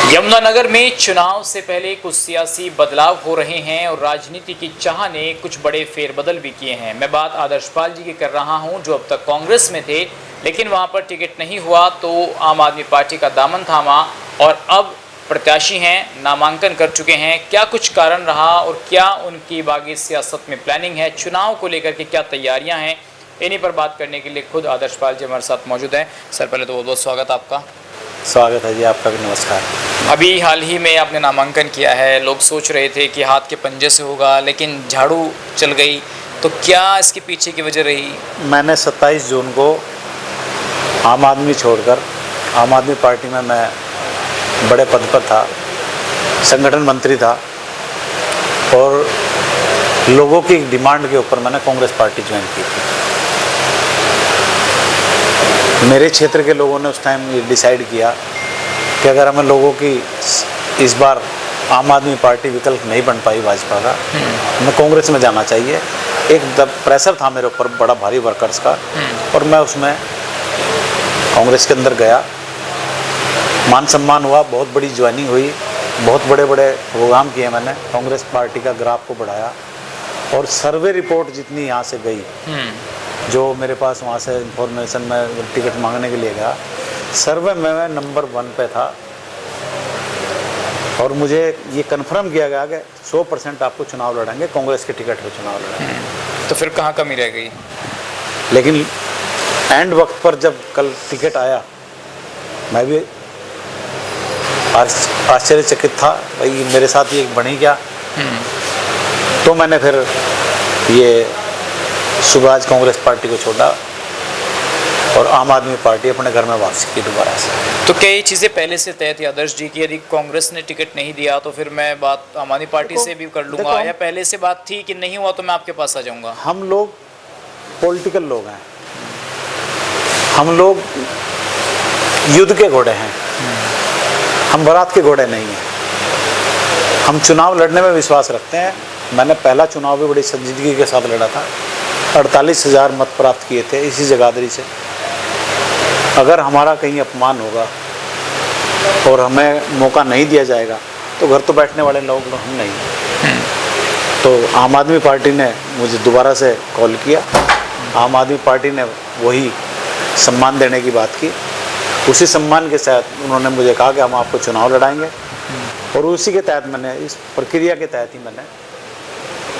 यमुनानगर में चुनाव से पहले कुछ सियासी बदलाव हो रहे हैं और राजनीति की चाह ने कुछ बड़े फेरबदल भी किए हैं। मैं बात आदर्शपाल जी की कर रहा हूं, जो अब तक कांग्रेस में थे लेकिन वहां पर टिकट नहीं हुआ तो आम आदमी पार्टी का दामन थामा और अब प्रत्याशी हैं, नामांकन कर चुके हैं। क्या कुछ कारण रहा और क्या उनकी बागी सियासत में प्लानिंग है, चुनाव को लेकर के क्या तैयारियाँ हैं, इन्हीं पर बात करने के लिए खुद आदर्शपाल जी हमारे साथ मौजूद हैं। सर, पहले तो बहुत बहुत स्वागत आपका। स्वागत है जी, आपका भी नमस्कार। अभी हाल ही में आपने नामांकन किया है। लोग सोच रहे थे कि हाथ के पंजे से होगा, लेकिन झाड़ू चल गई, तो क्या इसके पीछे की वजह रही? मैंने 27 जून को आम आदमी छोड़कर आम आदमी पार्टी में मैं बड़े पद पर था, संगठन मंत्री था और लोगों की डिमांड के ऊपर मैंने कांग्रेस पार्टी ज्वाइन की थी। मेरे क्षेत्र के लोगों ने उस टाइम ये डिसाइड किया कि अगर हमें लोगों की इस बार आम आदमी पार्टी विकल्प नहीं बन पाई भाजपा का, हमें कांग्रेस में जाना चाहिए। एक प्रेशर था मेरे ऊपर बड़ा भारी वर्कर्स का और मैं उसमें कांग्रेस के अंदर गया। मान सम्मान हुआ, बहुत बड़ी ज्वाइनिंग हुई, बहुत बड़े बड़े प्रोग्राम किए मैंने, कांग्रेस पार्टी का ग्राफ को बढ़ाया और सर्वे रिपोर्ट जितनी यहाँ से गई, जो मेरे पास वहाँ से इंफॉर्मेशन में टिकट मांगने के लिए गया, सर्वे में मैं नंबर 1 पे था और मुझे ये कन्फर्म किया गया कि 100% आपको चुनाव लड़ेंगे, कांग्रेस के टिकट पे चुनाव लड़ेंगे। तो फिर कहाँ कमी रह गई? लेकिन एंड वक्त पर जब कल टिकट आया, मैं भी आश्चर्यचकित था, भाई मेरे साथ ये बनी क्या। तो मैंने फिर ये सुबह आज कांग्रेस पार्टी को छोड़ा और आम आदमी पार्टी अपने घर में वापसी की दोबारा से। तो क्या ये चीज़ें पहले से तय थी आदर्श जी की, यदि कांग्रेस ने टिकट नहीं दिया तो फिर मैं बात आम आदमी पार्टी से भी कर लूँगा, या पहले से बात थी कि नहीं हुआ तो मैं आपके पास आ जाऊँगा? हम लोग पॉलिटिकल लोग हैं, हम लोग युद्ध के घोड़े हैं, हम बारात के घोड़े नहीं हैं। हम चुनाव लड़ने में विश्वास रखते हैं। मैंने पहला चुनाव भी बड़ी संजीदगी के साथ लड़ा था, 48,000 मत प्राप्त किए थे इसी जगाधरी से। अगर हमारा कहीं अपमान होगा और हमें मौका नहीं दिया जाएगा तो घर तो बैठने वाले लोग हम नहीं। तो आम आदमी पार्टी ने मुझे दोबारा से कॉल किया, आम आदमी पार्टी ने वही सम्मान देने की बात की। उसी सम्मान के साथ उन्होंने मुझे कहा कि हम आपको चुनाव लड़ाएंगे और उसी के तहत मैंने, इस प्रक्रिया के तहत ही मैंने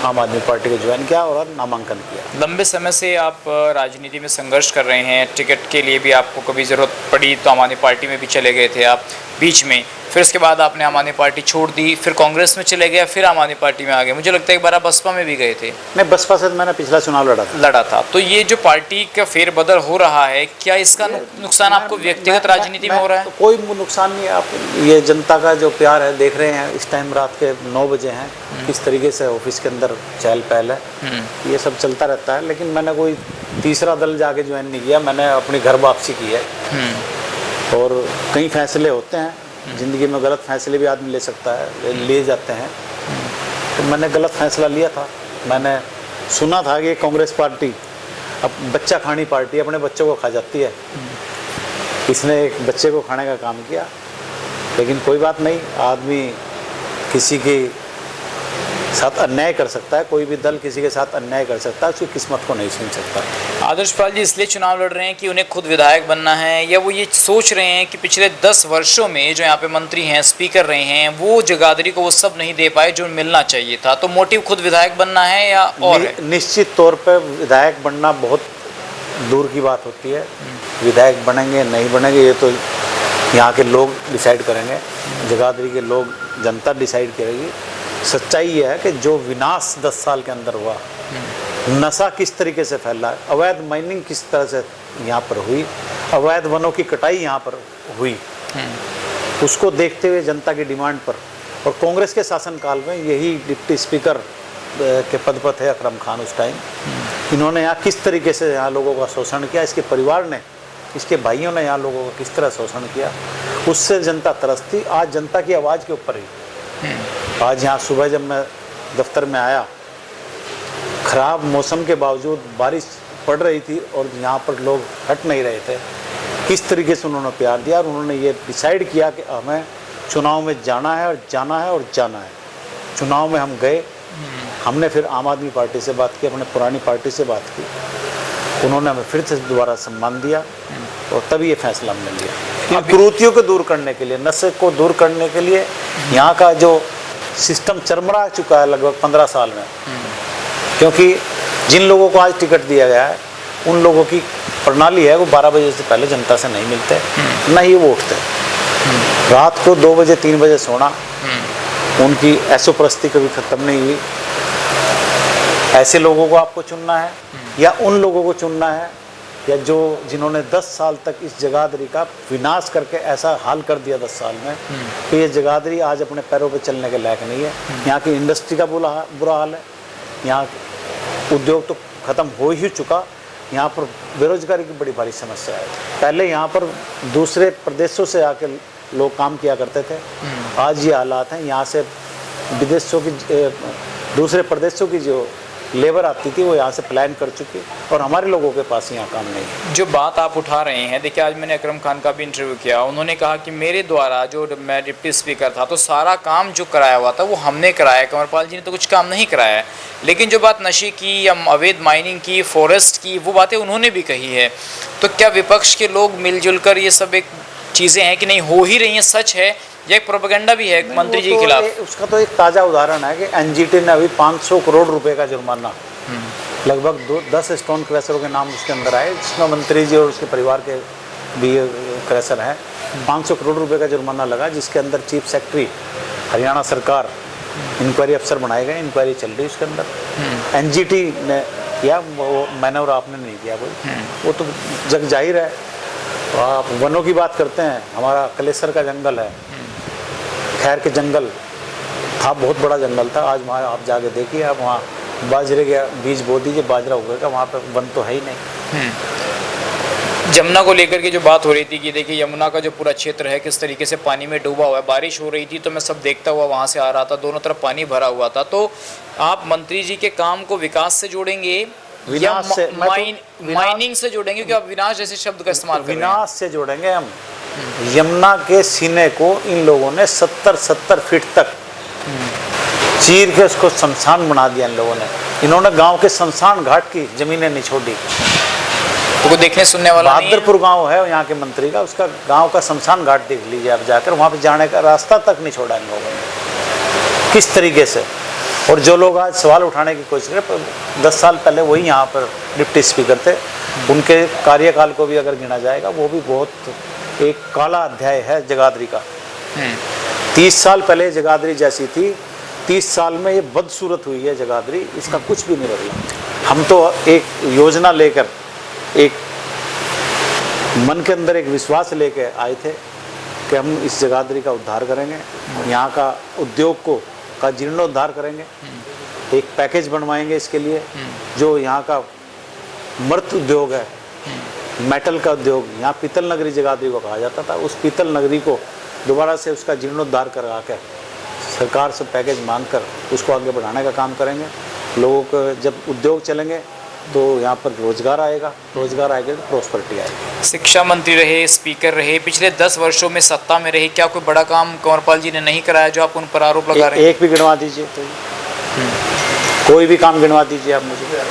आम आदमी पार्टी को ज्वाइन किया और नामांकन किया। लंबे समय से आप राजनीति में संघर्ष कर रहे हैं, टिकट के लिए भी आपको कभी ज़रूरत पड़ी तो आम आदमी पार्टी में भी चले गए थे आप बीच में, फिर उसके बाद आपने आम आदमी पार्टी छोड़ दी, फिर कांग्रेस में चले गए, फिर आम आदमी पार्टी में आ गए। मुझे लगता है एक बार आप बसपा में भी गए थे। नहीं, बसपा से मैंने पिछला चुनाव लड़ा था। तो ये जो पार्टी का फेरबदल हो रहा है, क्या इसका नुकसान आपको व्यक्तिगत राजनीति में हो रहा है? कोई नुकसान नहीं है। आप ये जनता का जो प्यार है देख रहे हैं, इस टाइम रात के 9 बजे हैं, किस तरीके से ऑफिस के अंदर चहल पहल है, ये सब चलता रहता है। लेकिन मैंने कोई तीसरा दल जाके ज्वाइन नहीं किया, मैंने अपनी घर वापसी की है। और कई फैसले होते हैं ज़िंदगी में, गलत फैसले भी आदमी ले सकता है, ले जाते हैं। तो मैंने गलत फैसला लिया था। मैंने सुना था कि कांग्रेस पार्टी अब बच्चा खानी पार्टी अपने बच्चों को खा जाती है। इसने एक बच्चे को खाने का काम किया, लेकिन कोई बात नहीं, आदमी किसी के साथ अन्याय कर सकता है, कोई भी दल किसी के साथ अन्याय कर सकता है, उसकी किस्मत को नहीं छीन सकता। आदर्शपाल जी इसलिए चुनाव लड़ रहे हैं कि उन्हें खुद विधायक बनना है, या वो ये सोच रहे हैं कि पिछले 10 वर्षों में जो यहाँ पे मंत्री हैं, स्पीकर रहे हैं, वो जगाधरी को वो सब नहीं दे पाए जो मिलना चाहिए था, तो मोटिव खुद विधायक बनना है या और है? निश्चित तौर पर विधायक बनना बहुत दूर की बात होती है। विधायक बनेंगे नहीं बनेंगे ये तो यहाँ के लोग डिसाइड करेंगे, जगाधरी के लोग, जनता डिसाइड करेगी। सच्चाई ये है कि जो विनाश 10 साल के अंदर हुआ, नशा किस तरीके से फैला, अवैध माइनिंग किस तरह से यहाँ पर हुई, अवैध वनों की कटाई यहाँ पर हुई, उसको देखते हुए जनता की डिमांड पर, और कांग्रेस के शासनकाल में यही डिप्टी स्पीकर के पद पर थे अकरम खान उस टाइम, इन्होंने यहाँ किस तरीके से यहाँ लोगों का शोषण किया, इसके परिवार ने, इसके भाइयों ने यहाँ लोगों का किस तरह शोषण किया, उससे जनता तरसती। आज जनता की आवाज़ के ऊपर ही, आज यहाँ सुबह जब मैं दफ्तर में आया, ख़राब मौसम के बावजूद बारिश पड़ रही थी और यहाँ पर लोग हट नहीं रहे थे, किस तरीके से उन्होंने प्यार दिया और उन्होंने ये डिसाइड किया कि हमें चुनाव में जाना है और जाना है और जाना है। चुनाव में हम गए, हमने फिर आम आदमी पार्टी से बात की, अपने पुरानी पार्टी से बात की, उन्होंने हमें फिर से दोबारा सम्मान दिया और तभी ये फैसला हमने लिया। इन कुरीतियों को दूर करने के लिए, नशे को दूर करने के लिए, यहाँ का जो सिस्टम चरमरा चुका है लगभग 15 साल में, क्योंकि जिन लोगों को आज टिकट दिया गया है उन लोगों की प्रणाली है वो 12 बजे से पहले जनता से नहीं मिलते, न ही वो उठते। रात को 2 बजे 3 बजे सोना, उनकी ऐशोपरस्ती कभी ख़त्म नहीं हुई। ऐसे लोगों को आपको चुनना है या उन लोगों को चुनना है या जिन्होंने 10 साल तक इस जगाधरी का विनाश करके ऐसा हाल कर दिया 10 साल में कि ये जगाधरी आज अपने पैरों पे चलने के लायक नहीं है। यहाँ की इंडस्ट्री का बुरा हाल है, यहाँ उद्योग तो ख़त्म हो ही चुका, यहाँ पर बेरोजगारी की बड़ी भारी समस्या है। पहले यहाँ पर दूसरे प्रदेशों से आके लोग काम किया करते थे, आज ये हालात हैं, यहाँ से विदेशों की दूसरे प्रदेशों की जो लेबर आती थी वो यहाँ से पलायन कर चुकी और हमारे लोगों के पास यहाँ काम नहीं है। जो बात आप उठा रहे हैं, देखिए आज मैंने अकरम खान का भी इंटरव्यू किया, उन्होंने कहा कि मेरे द्वारा जो मैं डिप्टी स्पीकर था तो सारा काम जो कराया हुआ था वो हमने कराया, कंवरपाल जी ने तो कुछ काम नहीं कराया है। लेकिन जो बात नशे की या अवैध माइनिंग की, फॉरेस्ट की, वो बातें उन्होंने भी कही है। तो क्या विपक्ष के लोग मिलजुल कर ये सब एक चीज़ें हैं कि नहीं हो ही रही हैं, सच है या एक प्रोपेगेंडा भी है मंत्री जी के खिलाफ? उसका तो एक ताज़ा उदाहरण है कि एनजीटी ने अभी 500 करोड़ रुपए का जुर्माना लगभग 10 स्टोन क्रैशरों के नाम उसके अंदर आए, जिसमें मंत्री जी और उसके परिवार के भी क्रैशर हैं। 500 करोड़ रुपए का जुर्माना लगा, जिसके अंदर चीफ सेक्रेटरी हरियाणा सरकार इंक्वायरी अफसर बनाए गए, इंक्वायरी चल रही है उसके अंदर। एनजीटी ने किया, वो मैंने और आपने नहीं किया कोई, वो तो जग जाहिर है। तो आप वनों की बात करते हैं, हमारा कलेसर का जंगल है, खैर के जंगल था, बहुत बड़ा जंगल था। आज वहाँ आप जाके देखिए, आप वहाँ बाजरे के बीज बो दीजिए, बाजरा उगेगा, वहाँ पर वन तो है ही नहीं। यमुना को लेकर के जो बात हो रही थी कि देखिए यमुना का जो पूरा क्षेत्र है किस तरीके से पानी में डूबा हुआ है, बारिश हो रही थी तो मैं सब देखता हुआ वहाँ से आ रहा था, दोनों तरफ पानी भरा हुआ था। तो आप मंत्री जी के काम को विकास से जोड़ेंगे या माइनिंग से जोड़ेंगे, क्योंकि आप विनाश जैसे शब्द का इस्तेमाल कर रहे हैं? विनाश से जोड़ेंगे हम। यमुना के सीने को इन लोगों ने 70 फीट तक चीर के उसको शमशान बना दिया इन लोगों ने। इन्होंने गांव के शमशान घाट की जमीनें नहीं छोड़ी। तो कोई देखने सुनने वाला नहीं है? बहादुरपुर गांव है यहाँ के मंत्री का, उसका गांव का शमशान घाट देख लीजिए आप जाकर, वहाँ पे जाने का रास्ता तक नहीं छोड़ा इन लोगों ने, किस तरीके से। और जो लोग आज सवाल उठाने की कोशिश करें, 10 साल पहले वही यहाँ पर डिप्टी स्पीकर थे, उनके कार्यकाल को भी अगर गिना जाएगा वो भी बहुत एक काला अध्याय है जगाधरी का। 30 साल पहले जगाधरी जैसी थी, 30 साल में ये बदसूरत हुई है जगाधरी, इसका कुछ भी नहीं बदला। हम तो एक योजना लेकर, एक मन के अंदर एक विश्वास लेके आए थे कि हम इस जगाधरी का उद्धार करेंगे, यहाँ का उद्योग का जीर्णोद्धार करेंगे, एक पैकेज बनवाएंगे इसके लिए। जो यहाँ का मर्त उद्योग है, मेटल का उद्योग, यहाँ पीतल नगरी जगाधरी को कहा जाता था, उस पीतल नगरी को दोबारा से उसका जीर्णोद्धार करा कर सरकार से पैकेज मांगकर उसको आगे बढ़ाने का काम करेंगे। लोगों को जब उद्योग चलेंगे तो यहाँ पर रोजगार आएगा, रोजगार आएगा तो प्रॉस्पेरिटी आएगी। शिक्षा मंत्री रहे, स्पीकर रहे, पिछले 10 वर्षों में सत्ता में रहे, क्या कोई बड़ा काम कंवरपाल जी ने नहीं कराया जो आप उन पर आरोप लगा रहे हैं? एक भी गिनवा दीजिए तो, कोई भी काम गिनवा दीजिए आप मुझे।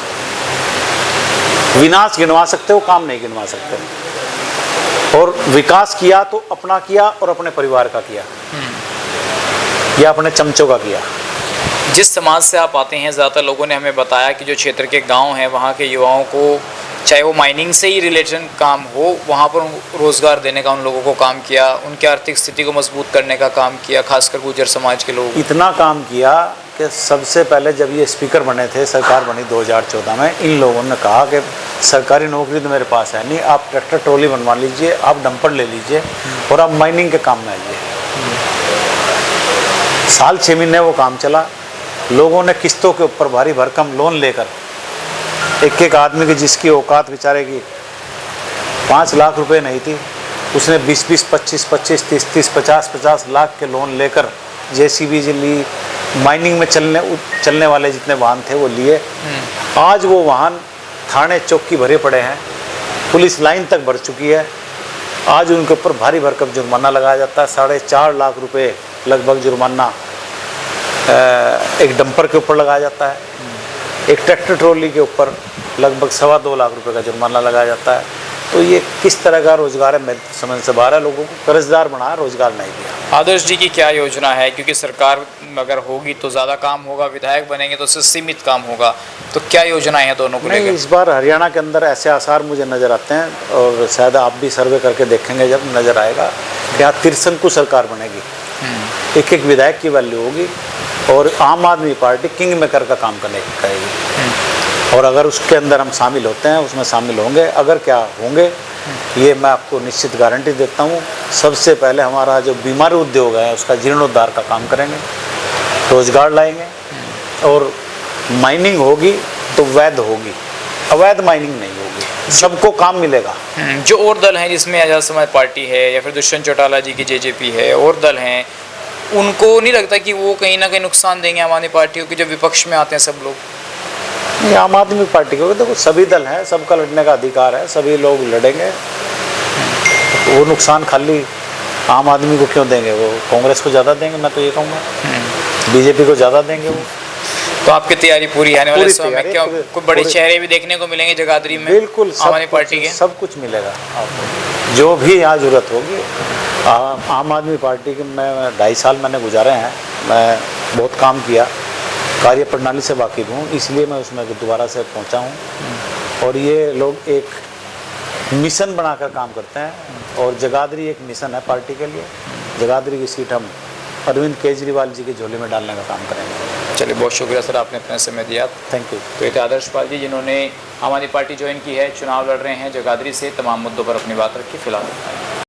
विनाश गिनवा सकते हो, काम नहीं गिनवा सकते। और विकास किया तो अपना किया और अपने परिवार का किया या अपने चमचों का किया। जिस समाज से आप आते हैं, ज़्यादातर लोगों ने हमें बताया कि जो क्षेत्र के गांव हैं वहाँ के युवाओं को, चाहे वो माइनिंग से ही रिलेटेड काम हो, वहाँ पर रोज़गार देने का उन लोगों को काम किया, उनकी आर्थिक स्थिति को मजबूत करने का काम किया, खासकर गुर्जर समाज के लोग। इतना काम किया कि सबसे पहले जब ये स्पीकर बने थे, सरकार बनी 2014 में, इन लोगों ने कहा कि सरकारी नौकरी तो मेरे पास है नहीं, आप ट्रैक्टर ट्रॉली बनवा लीजिए, आप डंपर ले लीजिए और आप माइनिंग के काम में आइए। साल 6 महीने वो काम चला। लोगों ने किस्तों के ऊपर भारी भरकम लोन लेकर, एक आदमी की जिसकी औकात बेचारे की 5 लाख रुपए नहीं थी, उसने 20-20, 25-25, 30-30, 50-50 लाख के लोन लेकर जेसीबी ली, माइनिंग में चलने वाले जितने वाहन थे वो लिए। आज वो वाहन थाने चौकी भरे पड़े हैं, पुलिस लाइन तक भर चुकी है। आज उनके ऊपर भारी भरकम जुर्माना लगाया जाता है। 4.5 लाख रुपए लगभग जुर्माना एक डंपर के ऊपर लगाया जाता है। एक ट्रैक्टर ट्रॉली के ऊपर लगभग 2.25 लाख रुपए का जुर्माना लगाया जाता है। तो ये किस तरह का रोजगार है, मेरे समझ से बाहर है। लोगों को कर्जदार बनाया, रोजगार नहीं दिया। आदर्श जी की क्या योजना है, क्योंकि सरकार अगर होगी तो ज़्यादा काम होगा, विधायक बनेंगे तो उससे सीमित काम होगा, तो क्या योजनाएं हैं दोनों को नहीं, लेकर? इस बार हरियाणा के अंदर ऐसे आसार मुझे नज़र आते हैं और शायद आप भी सर्वे करके देखेंगे, जब नज़र आएगा कि यहाँ तिरसंकु सरकार बनेगी। एक एक विधायक की वैल्यू होगी और आम आदमी पार्टी किंग मेकर का काम करने करेगी। और अगर उसके अंदर हम शामिल होते हैं, उसमें शामिल होंगे, अगर क्या होंगे, ये मैं आपको निश्चित गारंटी देता हूँ। सबसे पहले हमारा जो बीमारी उद्योग है उसका जीर्णोद्धार का काम करेंगे, रोजगार लाएंगे। और माइनिंग होगी तो वैध होगी, अवैध माइनिंग नहीं होगी, सबको काम मिलेगा। जो और दल हैं जिसमें आज़ाद समाज पार्टी है या फिर दुष्यंत चौटाला जी की जेजेपी है, और दल हैं, उनको नहीं लगता कि वो कहीं ना कहीं नुकसान देंगे आम आदमी पार्टी को, कि जब विपक्ष में आते हैं सब लोग? ये आम आदमी पार्टी को देखो, सभी दल हैं, सबका लड़ने का अधिकार है, सभी लोग लड़ेंगे। वो नुकसान खाली आम आदमी को क्यों देंगे? वो कांग्रेस को ज़्यादा देंगे, मैं तो ये कहूँगा। बीजेपी को ज़्यादा देंगे वो। तो आपकी तैयारी पूरी आने वाले समय में? तैयारी क्या पूरी- कोई बड़े पूरी- चेहरे भी देखने को मिलेंगे जगाधरी में? बिल्कुल, आम आदमी पार्टी के सब कुछ मिलेगा आपको, जो भी यहाँ जरूरत होगी। आम आदमी पार्टी के मैं 2.5 साल मैंने गुजारे हैं, मैं बहुत काम किया, कार्य प्रणाली से वाकिफ़ हूँ, इसलिए मैं उसमें दोबारा से पहुँचा हूँ। और ये लोग एक मिशन बनाकर काम करते हैं और जगाधरी एक मिशन है पार्टी के लिए। जगाधरी की सीट हम अरविंद केजरीवाल जी की झोली में डालने का काम करेंगे। चलिए, बहुत शुक्रिया सर, आपने अपना समय दिया। Thank you. तो एक आदर्श पाल जी, जिन्होंने आम आदमी पार्टी ज्वाइन की है, चुनाव लड़ रहे हैं जगाधरी से, तमाम मुद्दों पर अपनी बात रखी। फिलहाल